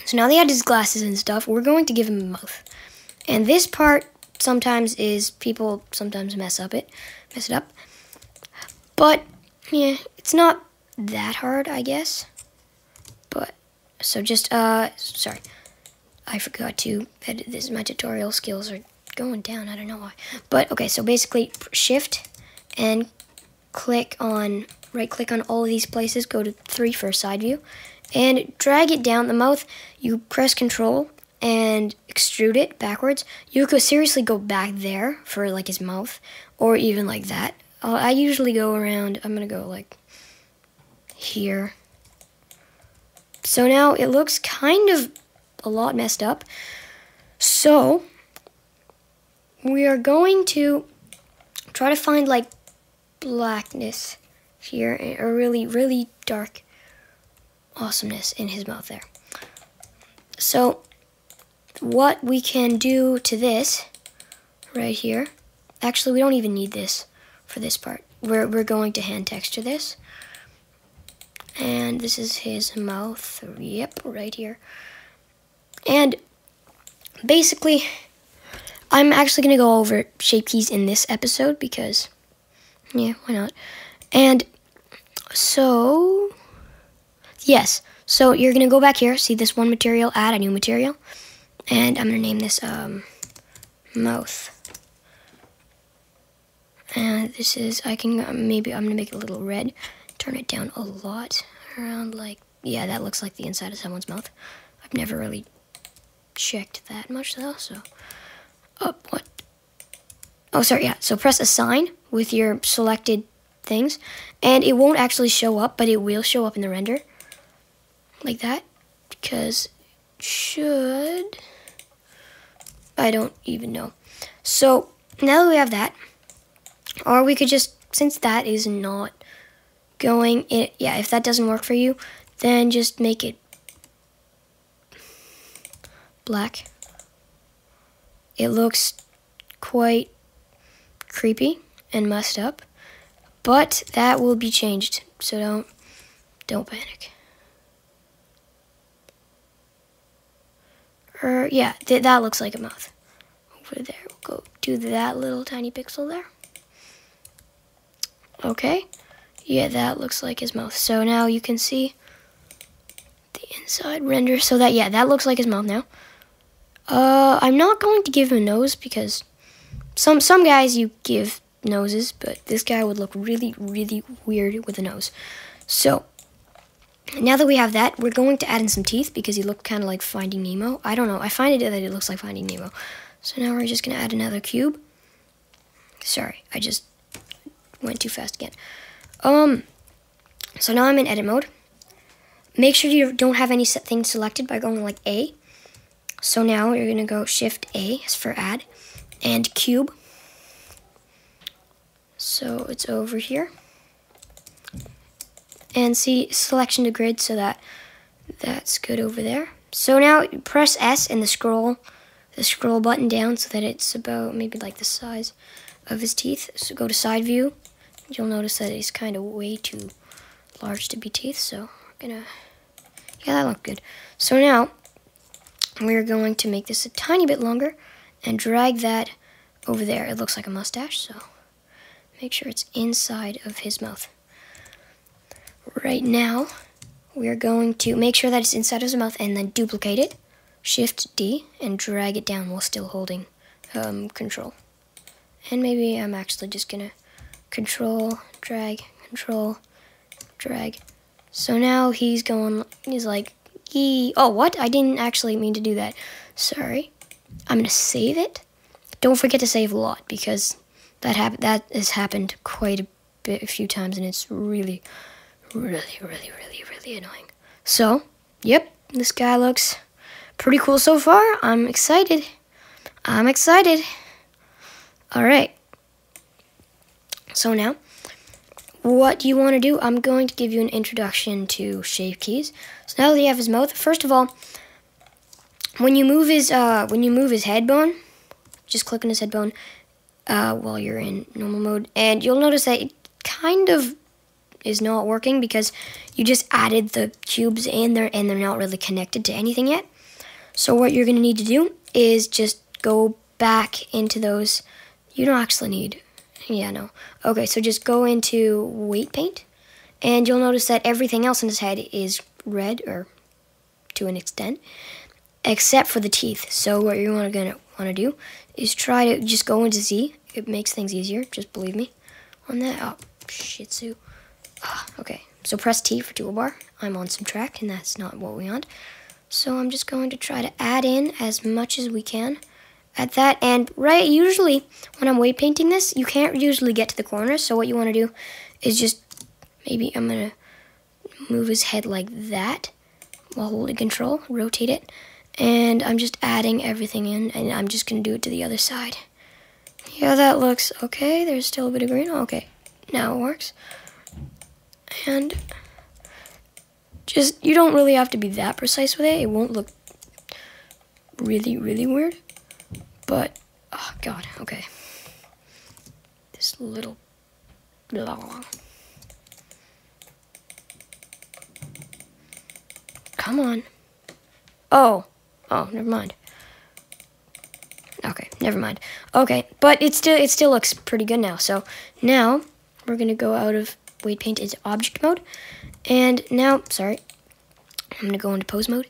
So now that he had his glasses and stuff, we're going to give him a mouth. And this part sometimes is, people sometimes mess it up. But, yeah, it's not that hard, I guess. But, so just, sorry. I forgot to edit this. My tutorial skills are going down. I don't know why. But, okay, so basically, shift and right-click on all of these places. Go to 3 for a side view. And drag it down the mouth. You press Control and extrude it backwards. You could seriously go back there for, like, his mouth. Or even like that. I usually go around, I'm going to go, like, here. So now it looks kind of a lot messed up. So we are going to try to find, like, blackness here, or really, really dark awesomeness in his mouth there. So what we can do to this right here, actually we don't even need this for this part. We're going to hand texture this. And this is his mouth, yep, right here. And basically, I'm actually going to go over shape keys in this episode because, yeah, why not? And so, yes, so you're going to go back here, see this one material, add a new material. And I'm going to name this mouth. And this is, maybe I'm going to make it a little red. Turn it down a lot, around like, yeah, that looks like the inside of someone's mouth. I've never really checked that much though, so. What? Oh, sorry, yeah. So press assign with your selected things, and it won't actually show up, but it will show up in the render. Like that, because it should. I don't even know. So now that we have that, or we could just, since that is not going, if that doesn't work for you, then just make it black. It looks quite creepy and messed up, but that will be changed, so don't panic. Yeah, that looks like a mouth. Over there, we'll go do that little tiny pixel there. Okay, yeah, that looks like his mouth. So now you can see the inside render. So that, yeah, that looks like his mouth now. I'm not going to give him a nose because some guys you give noses, but this guy would look really, really weird with a nose. So now that we have that, we're going to add in some teeth because he looked kind of like Finding Nemo. I don't know. I find it that it looks like Finding Nemo. So now we're just going to add another cube. Sorry, I just went too fast again. So now I'm in edit mode. Make sure you don't have any things selected by going like A. So now you're going to go Shift A for add and cube. So it's over here. And see selection to grid, so that's good over there. So now press S and the scroll button down so that it's about maybe like the size of his teeth. So go to side view. You'll notice that it's kind of way too large to be teeth, so we're gonna, yeah, that looked good. So now we're going to make this a tiny bit longer and drag that over there. It looks like a mustache, so make sure it's inside of his mouth. Right now, we're going to make sure that it's inside of his mouth and then duplicate it. Shift D and drag it down while still holding Control. And maybe I'm actually just gonna Control, drag. So now he's like, yee. Oh, what? I didn't actually mean to do that. Sorry. I'm gonna save it. Don't forget to save a lot because that has happened quite a few times and it's really annoying. So, yep, this guy looks pretty cool so far. I'm excited. Alright. So now, what you want to do, I'm going to give you an introduction to shape keys. So now that you have his mouth, first of all, when you move his head bone, just click on his head bone while you're in normal mode, and you'll notice that it kind of is not working because you just added the cubes in there and they're not really connected to anything yet. So what you're going to need to do is just go back into those. You don't actually need, yeah, no. Okay, so just go into weight paint, and you'll notice that everything else in his head is red, or to an extent, except for the teeth. So what you're gonna want to do is try to just go into Z. It makes things easier, just believe me on that. Oh, shih tzu. Okay, so press T for toolbar. I'm on subtract, and that's not what we want. So I'm just going to try to add in as much as we can at that. And usually when I'm weight painting this, you can't usually get to the corners. So what you want to do is just, maybe I'm going to move his head like that while holding control, rotate it. And I'm just adding everything in, and I'm just going to do it to the other side. Yeah, that looks okay. There's still a bit of green. Okay, now it works. And just, you don't really have to be that precise with it. It won't look really, really weird. But, oh god, okay. This little blah. Come on. Oh, never mind. Okay, never mind. Okay, but it still looks pretty good now. So now we're gonna go out of weight paint into object mode. And now, sorry, I'm gonna go into pose mode.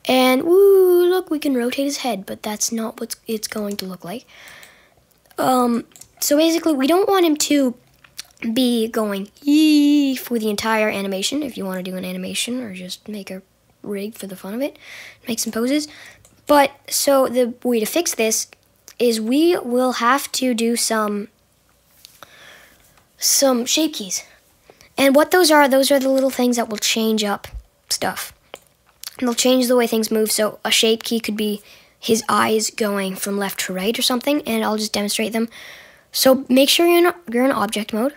And woo, look, we can rotate his head, but that's not what it's going to look like. So basically, we don't want him to be going yee for the entire animation. If you want to do an animation or just make a rig for the fun of it, make some poses. But so the way to fix this is we will have to do some shape keys. And what those are the little things that will change up stuff. And they'll change the way things move. So a shape key could be his eyes going from left to right or something, and I'll just demonstrate them. So make sure you're in object mode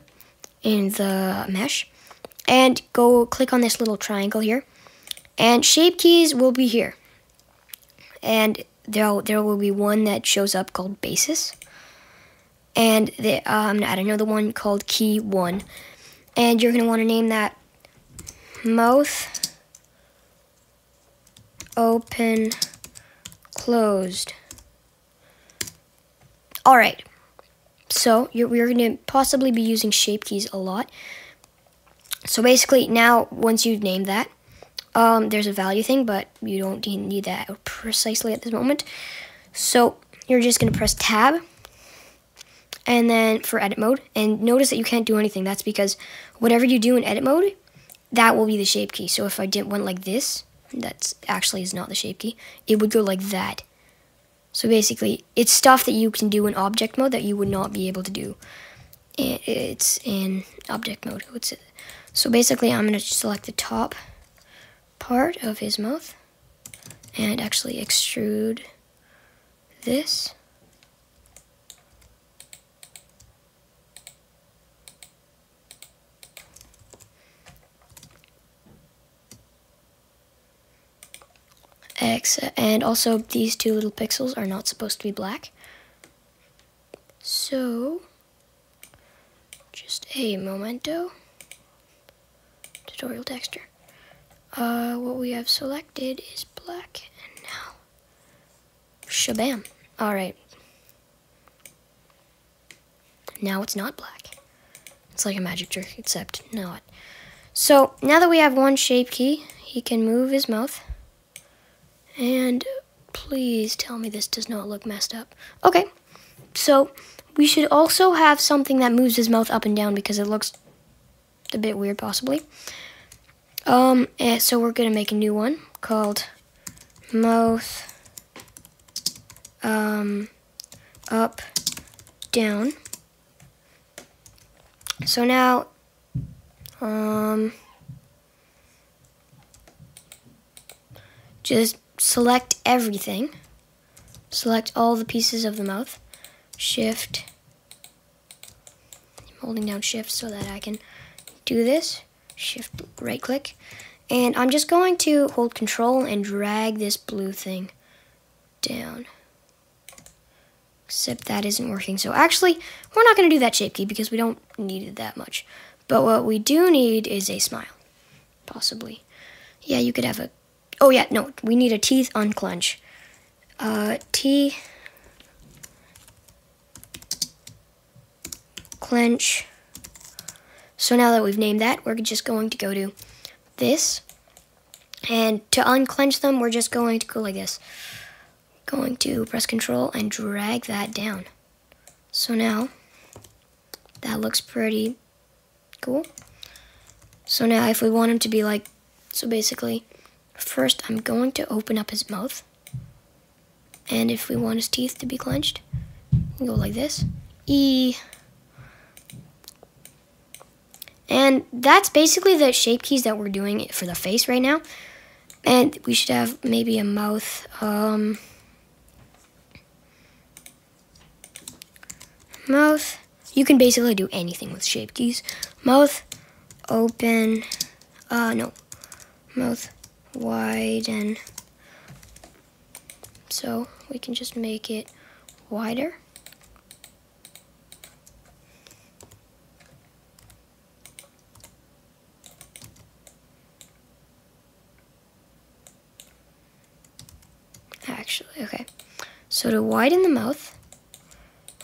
in the mesh, and go click on this little triangle here. And shape keys will be here. And there will be one that shows up called basis. And I'm gonna add another one called key 1. And you're gonna want to name that mouth open closed. Alright. So we're gonna possibly be using shape keys a lot. So basically now once you've named that, there's a value thing, but you don't need that precisely at this moment. So you're just going to press tab, and then for edit mode, and notice that you can't do anything. That's because whatever you do in edit mode, that will be the shape key. So if I went like this, that actually is not the shape key, it would go like that. So basically, it's stuff that you can do in object mode that you would not be able to do. It's in object mode. So basically, I'm going to select the top part of his mouth and actually extrude this. And also these two little pixels are not supposed to be black. So just a momento. Tutorial texture. What we have selected is black, and now, shabam. Alright. Now it's not black. It's like a magic trick, except not. So, now that we have one shape key, he can move his mouth. And please tell me this does not look messed up. Okay, so we should also have something that moves his mouth up and down because it looks a bit weird, possibly. And so we're gonna make a new one called mouth up down. So now just select everything. Select all the pieces of the mouth. Shift. I'm holding down shift so that I can do this. Shift right click, and I'm just going to hold control and drag this blue thing down. Except that isn't working. So actually, we're not going to do that shape key because we don't need it that much. But what we do need is a smile. Possibly. Yeah, you could have a... Oh yeah, no, we need a teeth unclench. T, clench. So now that we've named that, we're just going to go to this. And to unclench them, we're just going to go like this. Going to press Control and drag that down. So now, that looks pretty cool. So now if we want him to be like, so basically, first I'm going to open up his mouth. And if we want his teeth to be clenched, we go like this. E. And that's basically the shape keys that we're doing for the face right now. And we should have maybe a mouth. Mouth. You can basically do anything with shape keys. Mouth, open. No. Mouth, widen. So we can just make it wider. Actually, okay. So to widen the mouth,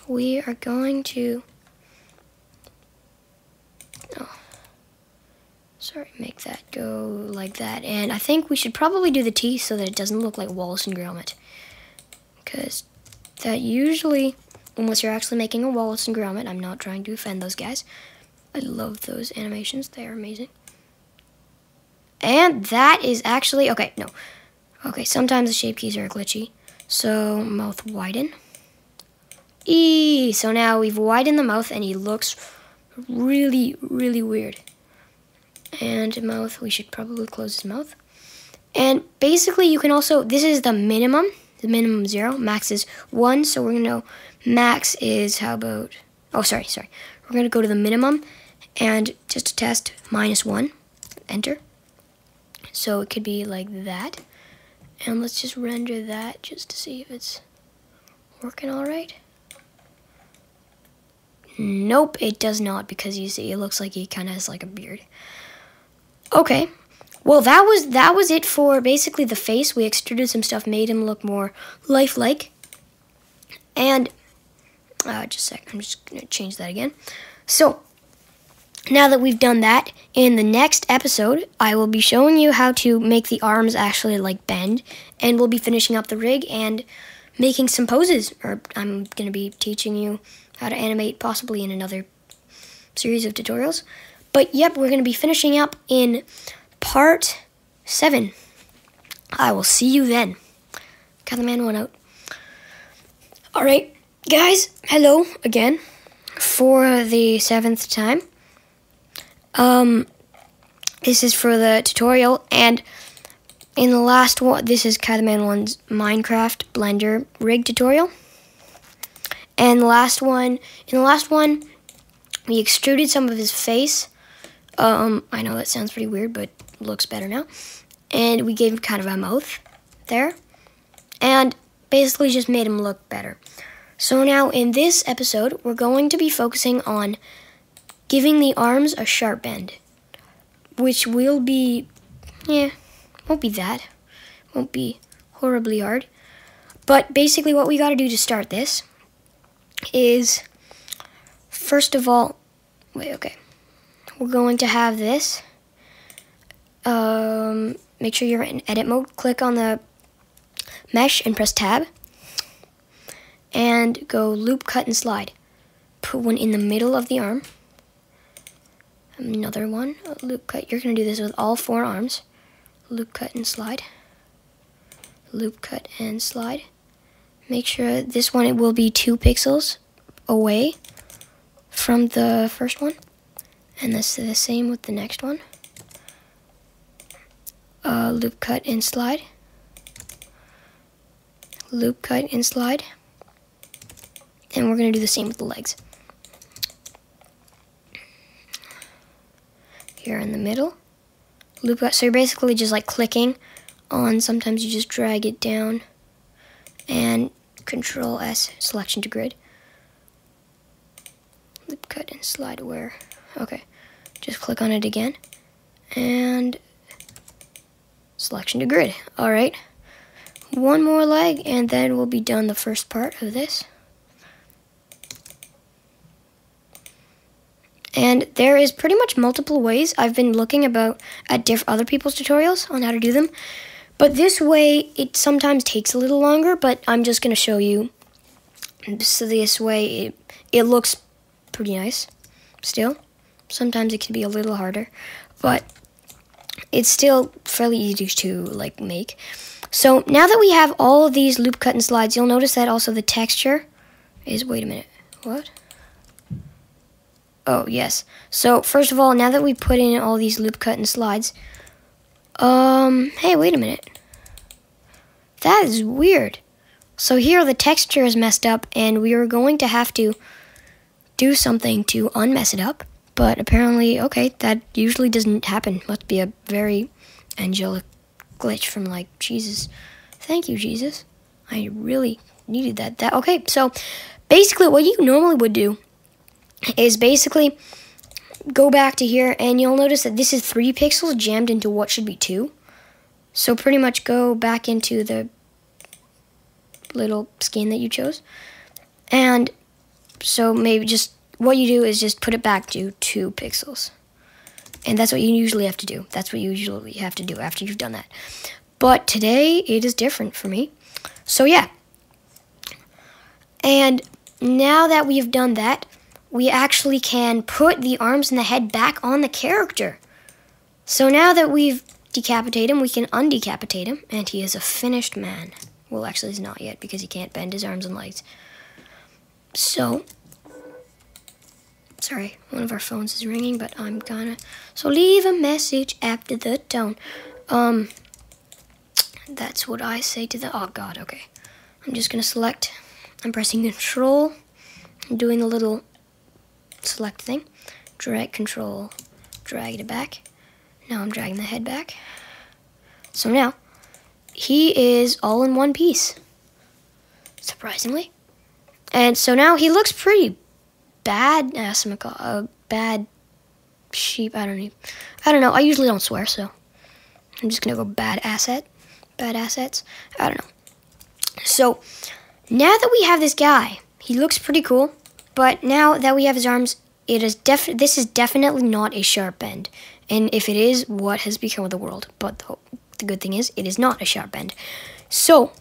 we are going to, make that go like that. And I think we should probably do the teeth so that it doesn't look like Wallace and Gromit. Because that usually, unless you're actually making a Wallace and Gromit, I'm not trying to offend those guys. I love those animations, they are amazing. And that is actually, okay, no. Okay, sometimes the shape keys are glitchy. So, mouth widen. E. So now we've widened the mouth and he looks really, really weird. And mouth, we should probably close his mouth. And basically you can also, this is the minimum 0, max is 1. So we're going to know max is, how about, oh, sorry. We're going to go to the minimum and just to test, -1, enter. So it could be like that. And let's just render that just to see if it's working all right. Nope, it does not, because you see it looks like he kind of has like a beard. Okay, well that was it for basically the face. We extruded some stuff, made him look more lifelike. And just a sec, I'm just gonna change that again. So now that we've done that, in the next episode, I will be showing you how to make the arms actually like bend, and we'll be finishing up the rig and making some poses, or I'm going to be teaching you how to animate possibly in another series of tutorials. But yep, we're going to be finishing up in part 7. I will see you then. Cut the man one out. Alright, guys, hello again for the 7th time. This is for the tutorial, and in the last one, this is Korven 1's Minecraft Blender rig tutorial. And in the last one, we extruded some of his face. I know that sounds pretty weird, but it looks better now. And we gave him kind of a mouth there, and basically just made him look better. So now in this episode, we're going to be focusing on giving the arms a sharp bend, which will be, won't be horribly hard. But basically what we got to do to start this is, first of all, we're going to have this. Make sure you're in edit mode, click on the mesh and press tab, and go loop, cut, and slide. Put one in the middle of the arm. Another one, loop cut. You're going to do this with all 4 arms. Loop, cut, and slide. Loop, cut, and slide. Make sure this one, it will be 2 pixels away from the first one. And this is the same with the next one. Loop, cut, and slide. Loop, cut, and slide. And we're going to do the same with the legs. Here in the middle, loop cut. So you're basically just like clicking on, sometimes you just drag it down, and Control S, selection to grid. Loop cut and slide where, okay. Just click on it again, and selection to grid. Alright, one more leg, and then we'll be done the first part of this. And there is pretty much multiple ways. I've been looking at other people's tutorials on how to do them. But this way, it sometimes takes a little longer, but I'm just going to show you. So this way, it looks pretty nice still. Sometimes it can be a little harder, but it's still fairly easy to make. So now that we have all of these loop cut and slides, you'll notice that also the texture is, wait a minute, what? Oh, yes. So, first of all, now that we put in all these loop cut and slides, hey, wait a minute. That is weird. So here the texture is messed up, and we are going to have to do something to unmess it up. But apparently, okay, that usually doesn't happen. Must be a very angelic glitch from, Jesus. Thank you, Jesus. I really needed that. Okay, so basically what you normally would do is basically go back to here, and you'll notice that this is 3 pixels jammed into what should be 2. So pretty much go back into the little skin that you chose. And so maybe just what you do is just put it back to 2 pixels. And that's what you usually have to do. That's what you usually have to do after you've done that. But today, it is different for me. So yeah. And now that we've done that, we actually can put the arms and the head back on the character. So now that we've decapitated him, we can undecapitate him, and he is a finished man. Well, actually, he's not yet, because he can't bend his arms and legs. So, sorry, one of our phones is ringing, but I'm gonna... So leave a message after the tone. That's what I say to the... Oh, God, okay. I'm just gonna select. I'm pressing Control. I'm doing the little select thing. Drag Control. Drag it back. Now I'm dragging the head back. So now, he is all in one piece. Surprisingly. And so now he looks pretty bad. Bad sheep. I don't know. I usually don't swear, so I'm just gonna go bad asset. Bad assets. I don't know. So now that we have this guy, he looks pretty cool. But now that we have his arms, this is definitely not a sharp bend. And if it is, what has become of the world? But the good thing is, it is not a sharp bend. So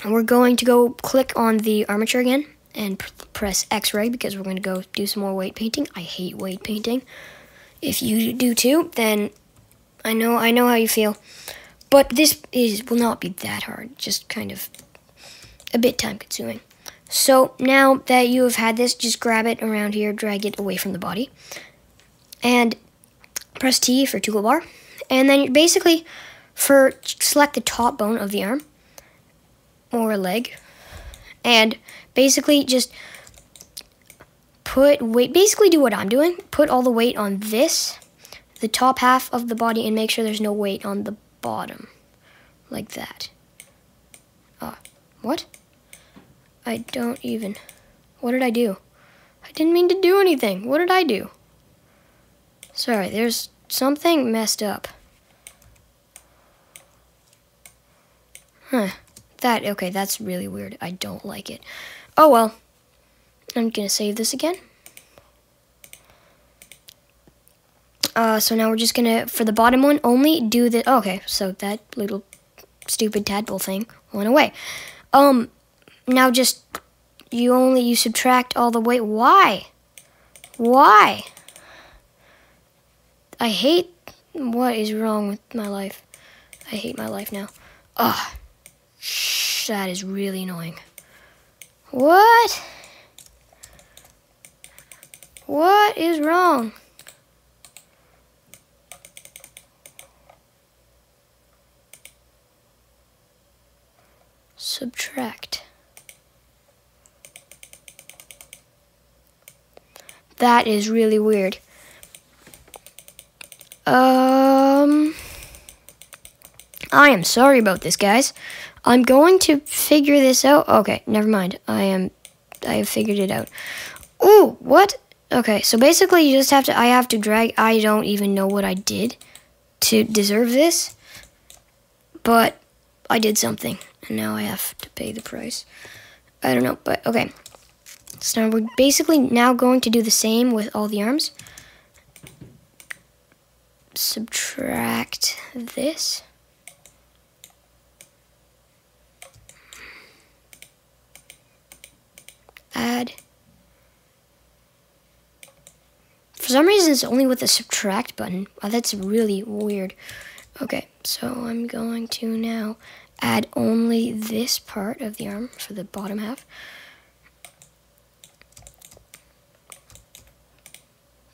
we're going to go click on the armature again and press X-ray, because we're going to go do some more weight painting. I hate weight painting. If you do too, then I know how you feel. But this will not be that hard, just kind of a bit time consuming. So now that you have had this, just grab it around here, drag it away from the body, and press T for toolbar. And then basically, select the top bone of the arm or leg, and basically just put weight. Basically, do what I'm doing. Put all the weight on the top half of the body, and make sure there's no weight on the bottom, like that. What? I don't even... What did I do? I didn't mean to do anything. What did I do? Sorry, there's something messed up. Huh. Okay, that's really weird. I don't like it. Oh, well. I'm gonna save this again. So now we're just gonna, for the bottom one, only do the... Okay, so that little stupid tadpole thing went away. Now just, you subtract all the weight. Why? Why? I hate, what is wrong with my life? I hate my life now. Ugh. That is really annoying. What? What is wrong? Subtract. That is really weird. I am sorry about this, guys. I'm going to figure this out. Okay, never mind. I have figured it out. Ooh, what? Okay, so basically you just have to, I have to drag, I don't even know what I did to deserve this. But I did something, and now I have to pay the price. I don't know, but okay. So now we're basically now going to do the same with all the arms. Subtract this. Add. For some reason, it's only with the subtract button. Oh, that's really weird. Okay, so I'm going to now add only this part of the arm for the bottom half.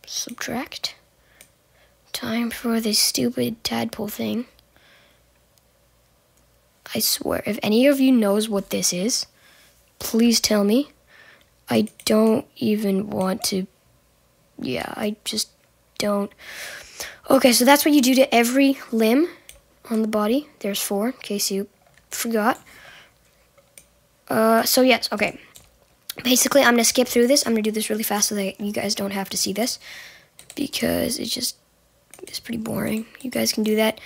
Subtract. Time for this stupid tadpole thing. I swear, if any of you knows what this is, please tell me. I don't even want to. Yeah, I just don't. Okay, so that's what you do to every limb on the body. There's 4, in case you forgot. So yes, okay. Basically, I'm going to skip through this. I'm going to do this really fast so that you guys don't have to see this, because it's pretty boring. You guys can do that.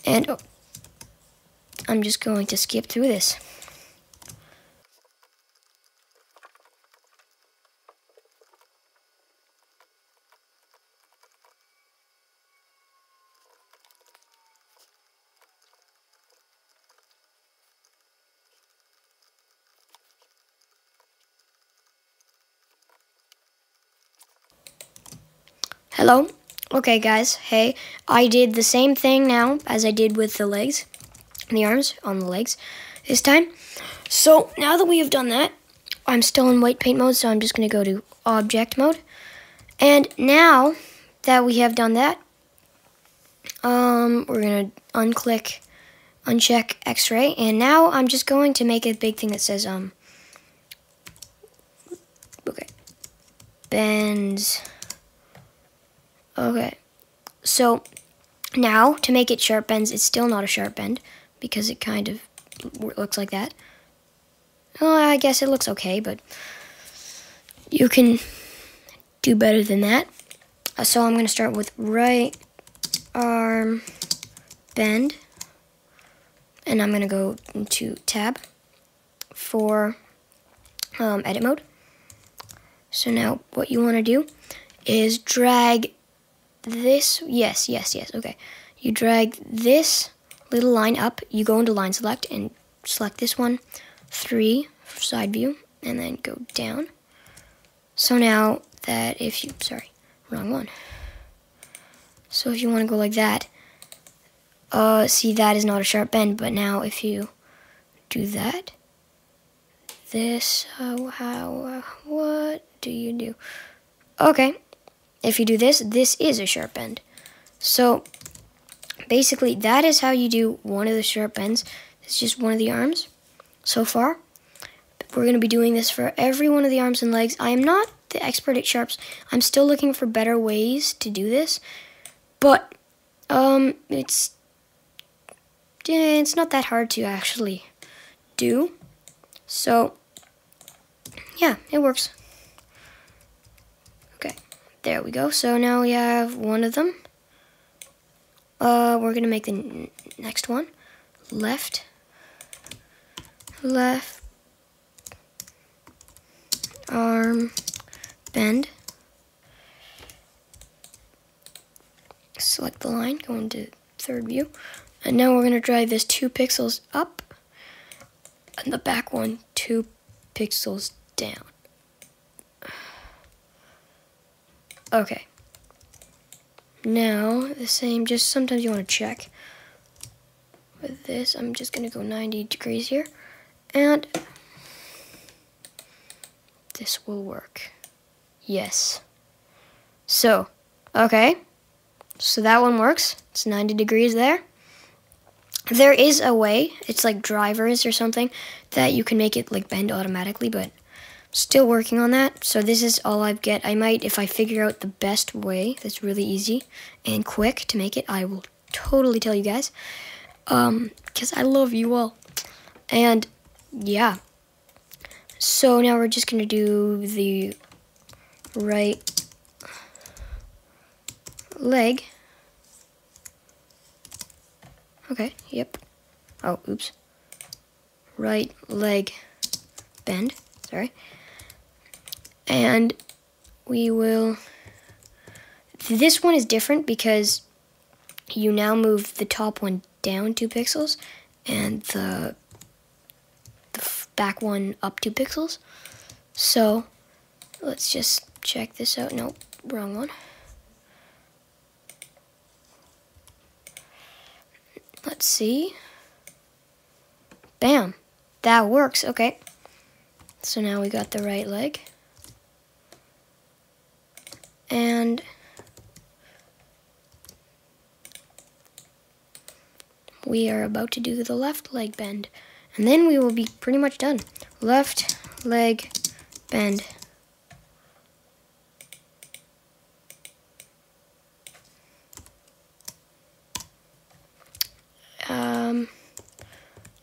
And I'm just going to skip through this. Hello? Okay, guys. Hey, I did the same thing now as I did with the legs, the arms on the legs this time. So now that we have done that, I'm still in white paint mode, so I'm just going to go to object mode. And now that we have done that, we're going to uncheck X-ray, and now I'm just going to make a big thing that says, okay, bends. Okay, so now to make it sharp bends, it's still not a sharp bend because it kind of looks like that. Well, I guess it looks okay, but you can do better than that. So I'm going to start with right arm bend, and I'm going to go into tab for edit mode. So now what you want to do is drag this, yes, okay. You drag this little line up, you go into line select and select this one, 3 for side view, and then go down. So now that if you, sorry, wrong one. So if you want to go like that, see, that is not a sharp bend, but now if you do that, this, what do you do? Okay. If you do this, this is a sharp bend. So basically, that is how you do one of the sharp bends. It's just one of the arms so far. We're going to be doing this for every one of the arms and legs. I am not the expert at sharps. I'm still looking for better ways to do this. But it's not that hard to actually do. So yeah, it works. There we go. So now we have one of them. We're going to make the next one. Left. Arm. Bend. Select the line. Go into third view. And now we're going to drag this 2 pixels up. And the back one 2 pixels down. Okay. Now, the same, just sometimes you want to check. With this, I'm just going to go 90 degrees here. And this will work. Yes. So, okay. So that one works. It's 90 degrees there. There is a way, it's like drivers or something, that you can make it like bend automatically, but still working on that. So this is all I get. I might, if I figure out the best way that's really easy and quick to make it, I will totally tell you guys. Because I love you all. And yeah. So now we're just going to do the right leg. Okay, yep. Oh, oops. right leg bend, sorry. And we will, this one is different because you now move the top one down 2 pixels and the back one up 2 pixels. So let's just check this out. Nope, wrong one. Let's see. Bam, that works. Okay, so now we got the right leg. And we are about to do the left leg bend. And then we will be pretty much done. Left leg bend.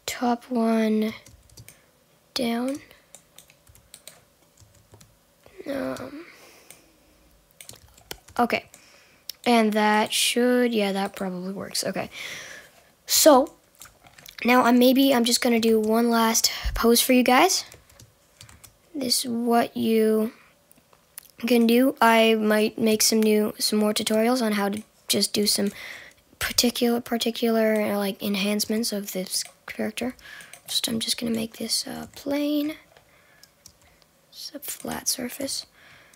Top one down. Okay. And that should, yeah, that probably works. Okay. So, now I'm just going to do one last pose for you guys. This is what you can do. I might make some more tutorials on how to just do some particular like enhancements of this character. I'm just going to make this plain. It's a flat surface.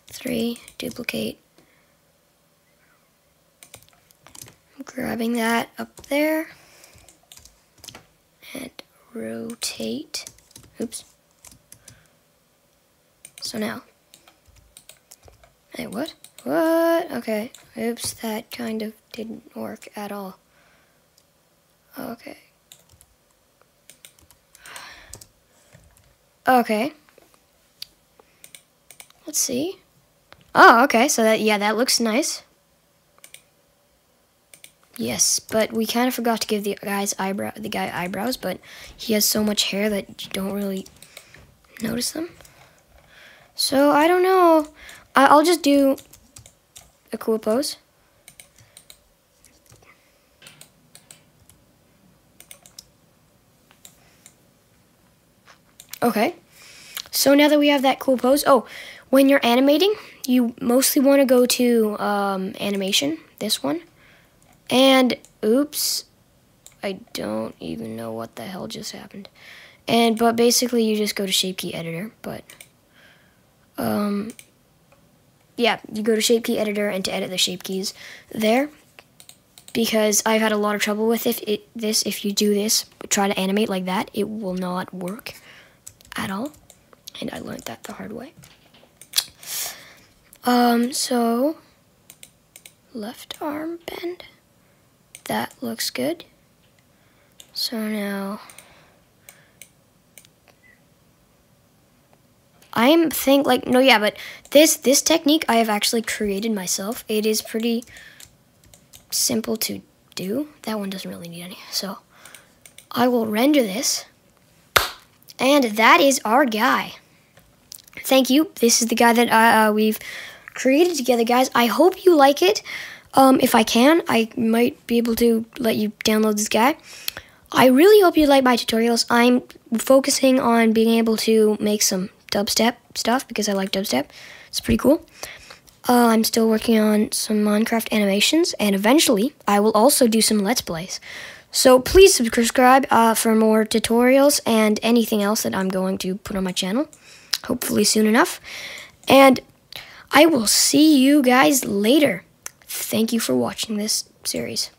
3, duplicate. I'm grabbing that up there. And rotate. Oops. So now. Hey, what? What? Okay. Oops, that kind of didn't work at all. Okay. Okay. Let's see. Oh, okay. So that, yeah, that looks nice. Yes, but we kind of forgot to give the guy eyebrows, but he has so much hair that you don't really notice them. So I don't know. I'll just do a cool pose. Okay. So now that we have that cool pose, oh, when you're animating, you mostly want to go to animation, this one. And, oops, I don't even know what the hell just happened. But basically you just go to Shape Key Editor, but, yeah, you go to Shape Key Editor and to edit the shape keys there. Because I've had a lot of trouble with this. If you do this, try to animate like that, it will not work at all. And I learned that the hard way. So, left arm bend. That looks good. So now, but this technique I have actually created myself. It is pretty simple to do. That one doesn't really need any. So, I will render this. And that is our guy. Thank you. This is the guy that we've created together, guys. I hope you like it. If I can, I might be able to let you download this guy. I really hope you like my tutorials. I'm focusing on being able to make some dubstep stuff because I like dubstep. It's pretty cool. I'm still working on some Minecraft animations, and eventually I will also do some Let's Plays. So please subscribe for more tutorials and anything else that I'm going to put on my channel, hopefully soon enough. And I will see you guys later. Thank you for watching this series.